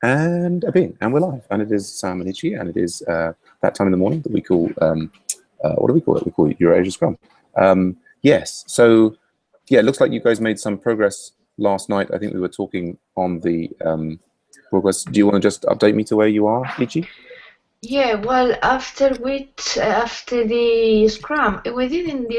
And we're live, and it is Sam and Ichi, and it is that time in the morning that we call what do we call it? We call it EuroAsia Scrum. Yes, so yeah, it looks like you guys made some progress last night. I think we were talking on the progress. Do you want to just update me to where you are, Ichi? Yeah, well, after the Scrum, we didn't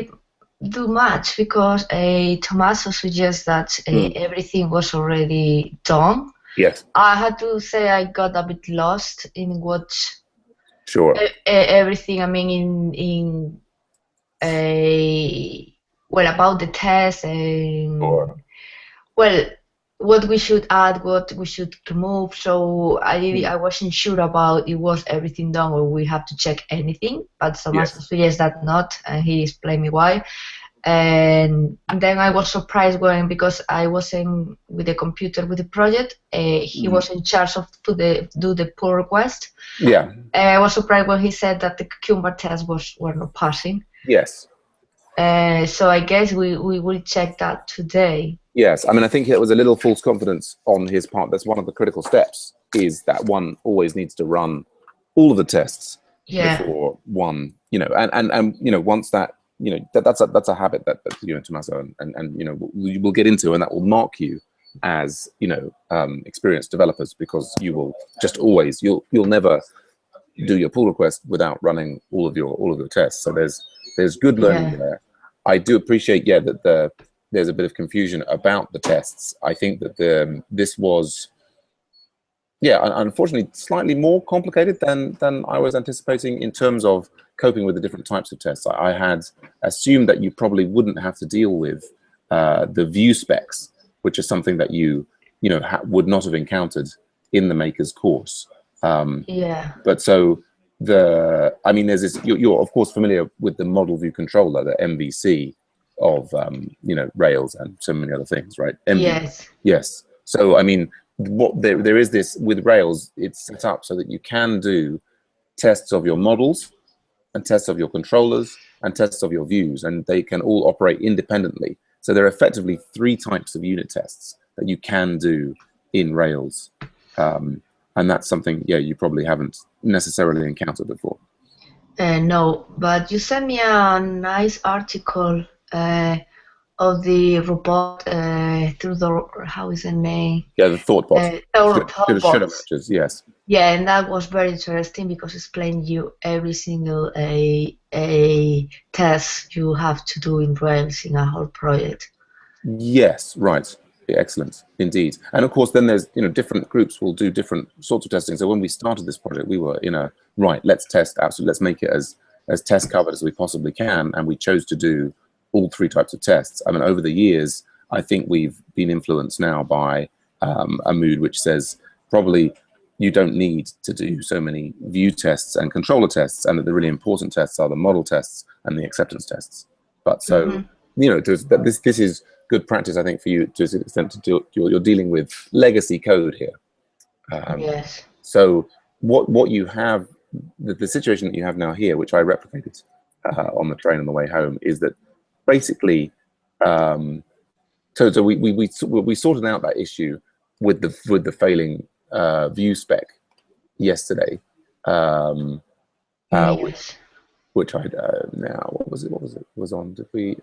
do much because Tommaso suggests that everything was already done. Yes. I had to say I got a bit lost in what everything. I mean, in well, about the test and well, what we should add, what we should remove. So I wasn't sure about it was everything done or we have to check anything. But Tommaso suggests that not, and he explained me why. And then I was surprised because I wasn't with the computer with the project. He was in charge of do the pull request. Yeah. I was surprised when he said that the cucumber test were not passing. Yes. So I guess we will check that today. Yes, I mean, I think it was a little false confidence on his part. That's one of the critical steps, is that one always needs to run all of the tests before one, you know, and you know, once that, you know, that's a habit that you know, Tommaso and you know, we will get into, and that will mark you as, you know, experienced developers, because you will just always, you'll never do your pull request without running all of your tests. So there's good learning there. I do appreciate, that there's a bit of confusion about the tests. I think that this was, unfortunately, slightly more complicated than I was anticipating in terms of coping with the different types of tests. I had assumed that you probably wouldn't have to deal with the view specs, which is something that you would not have encountered in the Makers course. But so I mean, there's this. You're of course familiar with the model view controller, the MVC of you know, Rails and so many other things, right? Yes. So I mean, what there is this with Rails, it's set up so that you can do tests of your models and tests of your controllers and tests of your views, and they can all operate independently. So there are effectively 3 types of unit tests that you can do in Rails. And that's something, you probably haven't necessarily encountered before. No, but you sent me a nice article of the robot through the, how is the name? Yeah, the thought bot. Should have matches, yes. Yeah, and that was very interesting because it explained you every single test you have to do in Rails in a whole project. Yes, right. Excellent, indeed. And of course, then there's, you know, different groups will do different sorts of testing. So when we started this project, we were in a, right, let's test, absolutely, let's make it as test covered as we possibly can. And we chose to do all 3 types of tests. I mean, over the years, I think we've been influenced now by a mood which says probably you don't need to do so many view tests and controller tests, and that the really important tests are the model tests and the acceptance tests. But so, you know, this is good practice, I think, for you to an extent to do. You're dealing with legacy code here. Yes. So what you have, the situation that you have now here, which I replicated on the train on the way home, is that basically, so we sorted out that issue with the failing view spec yesterday, which I now what was it was on? Did we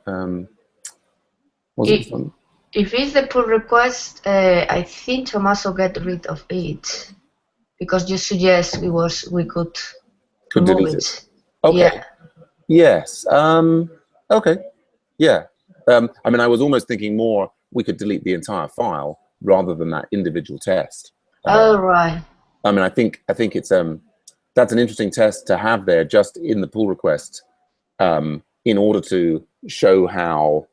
if it's the pull request, I think Tommaso get rid of it because you suggest we could delete it. Okay. Yeah. Yes. Okay. Yeah. I mean, I was almost thinking more we could delete the entire file rather than that individual test. Right. I mean, I think it's that's an interesting test to have there just in the pull request, in order to show how,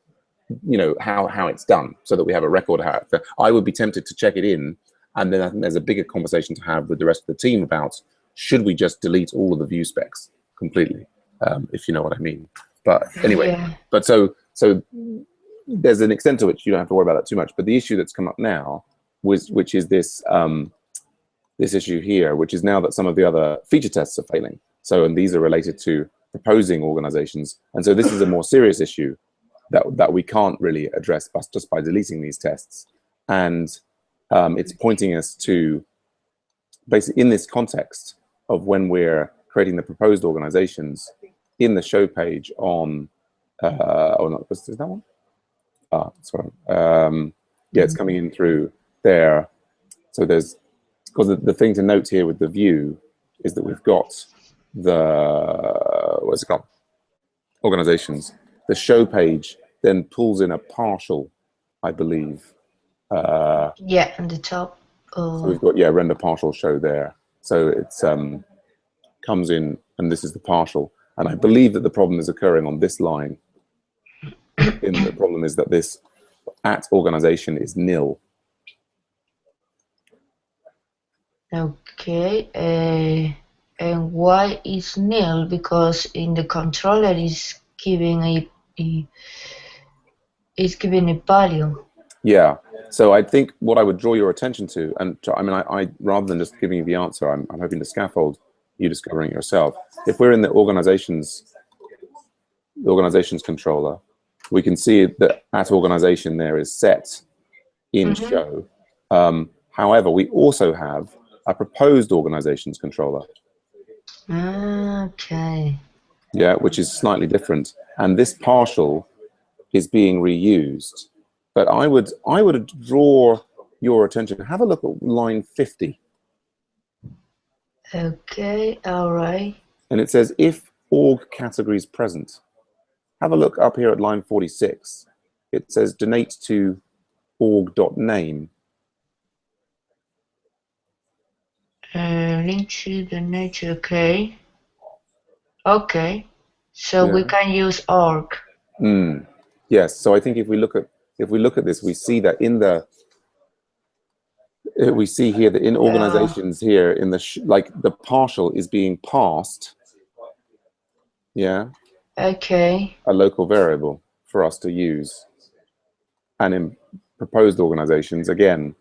you know, how it's done, so that we have a record of how it's done. I would be tempted to check it in, and then I think there's a bigger conversation to have with the rest of the team about, should we just delete all of the view specs completely, if you know what I mean. But anyway, but so there's an extent to which you don't have to worry about that too much. But the issue that's come up now, which is this this issue here, which is now that some of the other feature tests are failing. So, and these are related to proposing organizations, and so this is a more serious issue that we can't really address just by deleting these tests. And it's pointing us to basically in this context of when we're creating the proposed organizations in the show page on, oh no, is that one? Sorry. Yeah, it's coming in through there. So there's, because the thing to note here with the view is that we've got the, what's it called? Organizations. The show page then pulls in a partial, I believe. Yeah, on the top. So we've got, yeah, render partial show there. So it's comes in, and this is the partial. And I believe that the problem is occurring on this line. And the problem is that this at organization is nil. Okay. And why is nil? Because in the controller is giving a value. Yeah. So I think what I would draw your attention to, and I mean, I rather than just giving you the answer, I'm hoping to scaffold you discovering it yourself. If we're in the organizations controller, we can see that at organization there is set in show. However, we also have a proposed organizations controller. Okay. Yeah, which is slightly different. And this partial is being reused. But I would draw your attention. Have a look at line 50. Okay, all right. And it says if org categories present. Have a look up here at line 46. It says donate to org.name. Link to donate. Okay. Okay. So we can use org. Yes. So I think if we look at this, we see that in the we see here that in organizations here in the like the partial is being passed. Yeah. Okay. A local variable for us to use, and in proposed organizations again,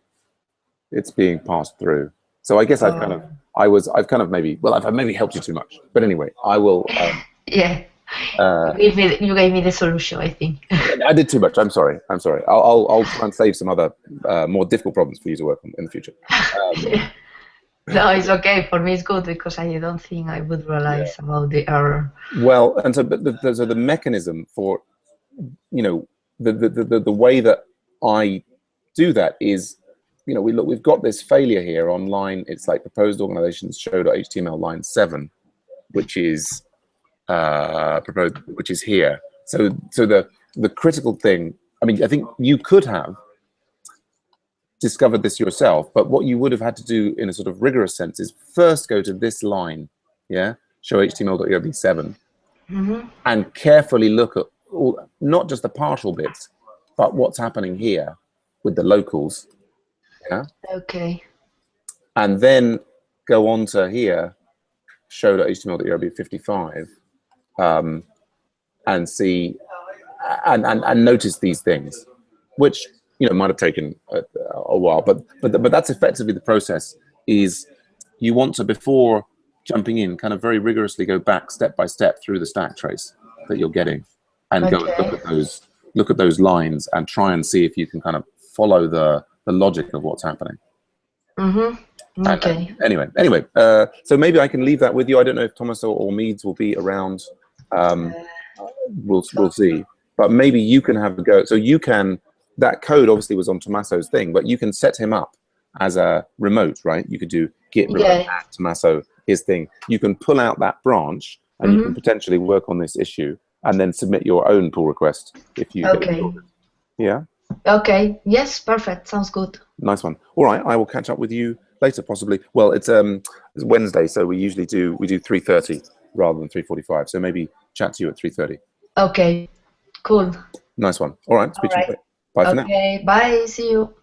it's being passed through. So I guess I've kind of maybe helped you too much, but anyway, I will. Yeah. You gave me the solution, I think. I did too much. I'm sorry. I'll try and save some other more difficult problems for you to work on in the future. No, it's okay. For me, it's good because I don't think I would realize about the error. Well, and so, but the mechanism for, you know, the way that I do that is, you know, we've got this failure here on line. It's like proposed organizations show.html line 7, which is proposed, which is here. So the critical thing. I mean, I think you could have discovered this yourself, but what you would have had to do in a sort of rigorous sense is first go to this line, yeah, show html.erb7, and carefully look at all, not just the partial bits, but what's happening here with the locals, yeah. Okay. And then go on to here, show.html.erb55, and see and notice these things, which, you know, might have taken a while, but that's effectively the process. Is you want to, before jumping in, kind of very rigorously go back step by step through the stack trace that you're getting, and go and look at those lines and try and see if you can kind of follow the logic of what's happening. Okay. Anyway, so maybe I can leave that with you. I don't know if Thomas or Meads will be around. We'll see. But maybe you can have a go. So you can. That code obviously was on Tommaso's thing, but you can set him up as a remote, right? You could do git remote at Tommaso, his thing. You can pull out that branch, and you can potentially work on this issue, and then submit your own pull request if you get it sorted. Yeah. Okay. Yes. Perfect. Sounds good. Nice one. All right. I will catch up with you later, possibly. Well, it's Wednesday, so we usually do 3:30 rather than 3:45. So maybe chat to you at 3:30. Okay. Cool. Nice one. All right. Speak to you later. Bye for now. Okay. Bye. See you.